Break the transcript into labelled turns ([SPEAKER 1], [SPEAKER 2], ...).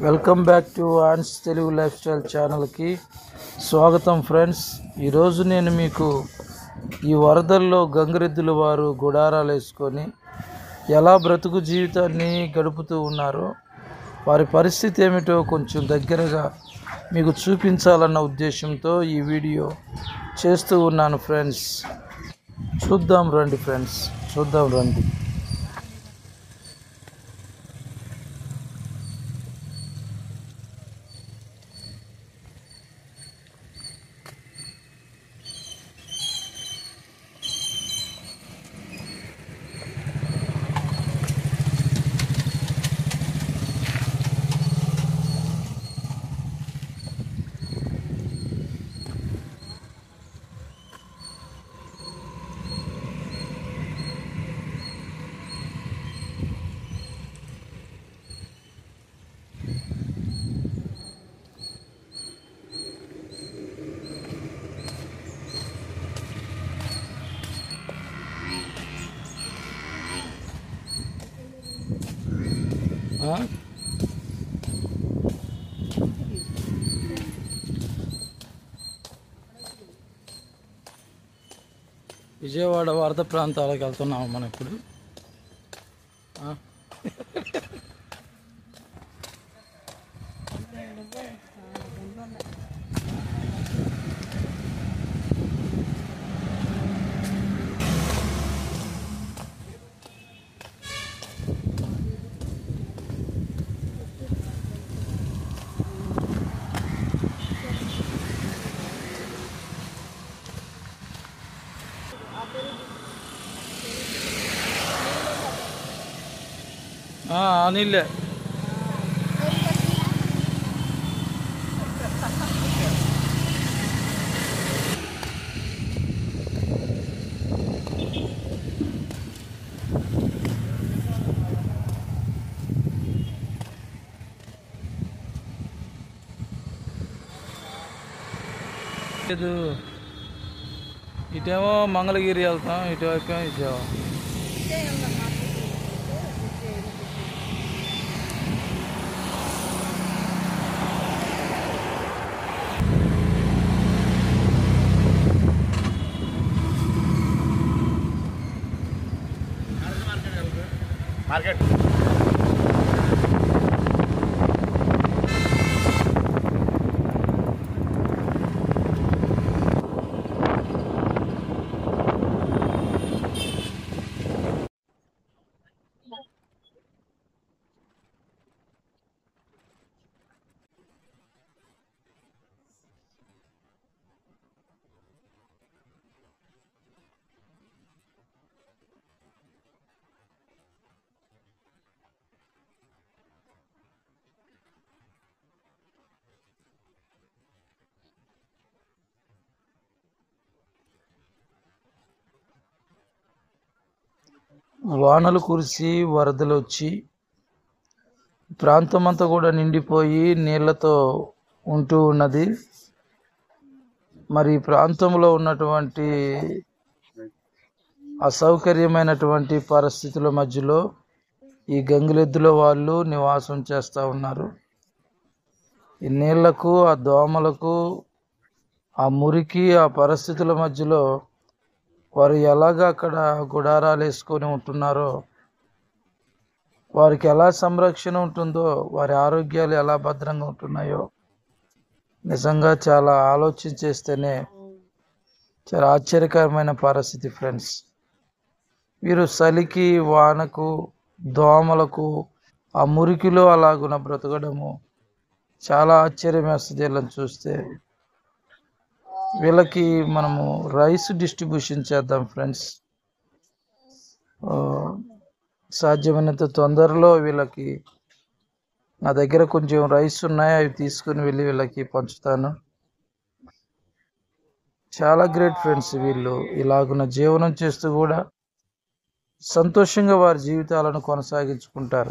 [SPEAKER 1] Welcome back to ఆన్స్ Telugu lifestyle ఛానల్కి స్వాగతం ఫ్రెండ్స్. ఈరోజు నేను మీకు ఈ వరదల్లో గంగిరెద్దుల వారు గుడారాలు వేసుకొని ఎలా బ్రతుకు జీవితాన్ని గడుపుతూ ఉన్నారో వారి పరిస్థితి ఏమిటో కొంచెం దగ్గరగా మీకు చూపించాలన్న ఉద్దేశంతో ఈ వీడియో చేస్తూ ఉన్నాను ఫ్రెండ్స్. చూద్దాం రండి. విజయవాడ వరద ప్రాంతాలకు వెళ్తున్నాము మనం ఇప్పుడు. నీళ్ళే ఇటేమో మంగళగిరి వెళ్తాం, ఇటువైపు విజయవాడ. మార్కెట్ వానలు కురిసి వరదలు వచ్చి ప్రాంతం అంతా కూడా నిండిపోయి నీళ్లతో ఉంటూ ఉన్నది. మరి ఈ ప్రాంతంలో ఉన్నటువంటి అసౌకర్యమైనటువంటి పరిస్థితుల మధ్యలో ఈ గంగిరెద్దుల వాళ్ళు నివాసం చేస్తూ ఉన్నారు. ఈ నీళ్లకు, ఆ దోమలకు, ఆ మురికి, ఆ పరిస్థితుల మధ్యలో వారు ఎలాగ అక్కడ గుడారాలు వేసుకొని ఉంటున్నారో, వారికి ఎలా సంరక్షణ ఉంటుందో, వారి ఆరోగ్యాలు ఎలా భద్రంగా ఉంటున్నాయో నిజంగా చాలా ఆలోచించేస్తేనే చాలా ఆశ్చర్యకరమైన పరిస్థితి ఫ్రెండ్స్. వీరు చలికి, వానకు, దోమలకు, ఆ మురికిలో అలాగున బ్రతకడము చాలా ఆశ్చర్యం వేస్తుంది. వీళ్ళని చూస్తే వీళ్ళకి మనము రైస్ డిస్ట్రిబ్యూషన్ చేద్దాం ఫ్రెండ్స్. సాధ్యమైనంత తొందరలో వీళ్ళకి నా దగ్గర కొంచెం రైస్ ఉన్నాయి, అవి తీసుకుని వెళ్ళి వీళ్ళకి పంచుతాను. చాలా గ్రేట్ ఫ్రెండ్స్. వీళ్ళు ఇలాగున్న జీవనం చేస్తూ కూడా సంతోషంగా వారి జీవితాలను కొనసాగించుకుంటారు.